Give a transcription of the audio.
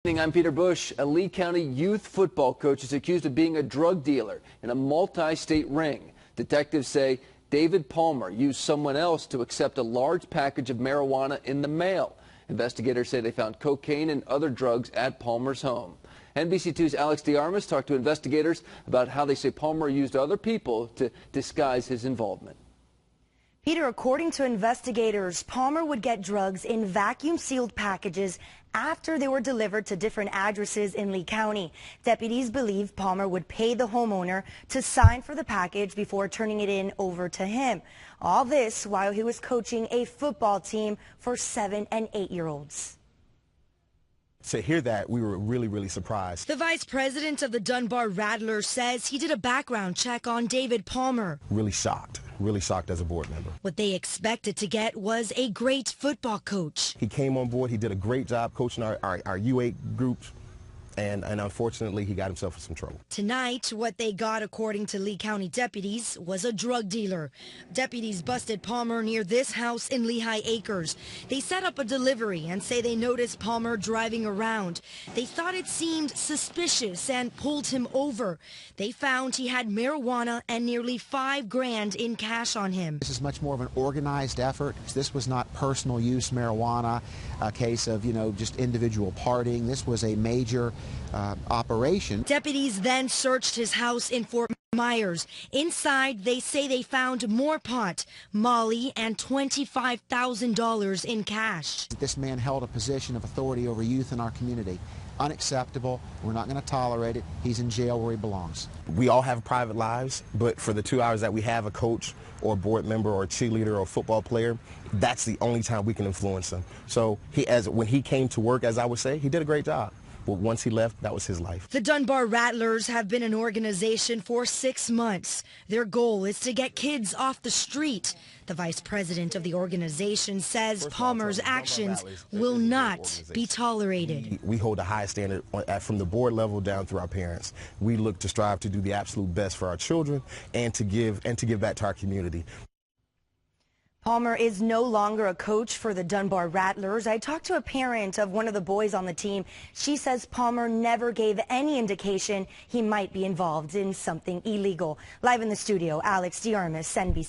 I'm Peter Bush. A Lee County youth football coach is accused of being a drug dealer in a multi-state ring. Detectives say David Palmer used someone else to accept a large package of marijuana in the mail. Investigators say they found cocaine and other drugs at Palmer's home. NBC2's Alex DeArmas talked to investigators about how they say Palmer used other people to disguise his involvement. Peter, according to investigators, Palmer would get drugs in vacuum-sealed packages after they were delivered to different addresses in Lee County. Deputies believe Palmer would pay the homeowner to sign for the package before turning it in over to him. All this while he was coaching a football team for 7- and 8-year-olds. To hear that, we were really surprised. The vice president of the Dunbar Rattlers says he did a background check on David Palmer. Really shocked as a board member. What they expected to get was a great football coach. He came on board, he did a great job coaching our U8 groups, and unfortunately he got himself in some trouble. Tonight, what they got, according to Lee County deputies, was a drug dealer. Deputies busted Palmer near this house in Lehigh Acres. They set up a delivery and say they noticed Palmer driving around. They thought it seemed suspicious and pulled him over. They found he had marijuana and nearly $5 grand in cash on him. This is much more of an organized effort. This was not personal use marijuana, a case of, just individual partying. This was a major operation. Deputies then searched his house in Fort Myers. Inside, they say they found more pot, Molly, and $25,000 in cash. This man held a position of authority over youth in our community. Unacceptable. We're not going to tolerate it. He's in jail where he belongs. We all have private lives, but for the 2 hours that we have a coach or a board member or a cheerleader or a football player, that's the only time we can influence him. So when he came to work, as I would say, he did a great job. But once he left, that was his life. The Dunbar Rattlers have been an organization for 6 months. Their goal is to get kids off the street. The vice president of the organization says Palmer's actions will not be tolerated. We hold a high standard from the board level down through our parents. We look to strive to do the absolute best for our children and to give back to our community. Palmer is no longer a coach for the Dunbar Rattlers. I talked to a parent of one of the boys on the team. She says Palmer never gave any indication he might be involved in something illegal. Live in the studio, Alex DeArmas, NBC.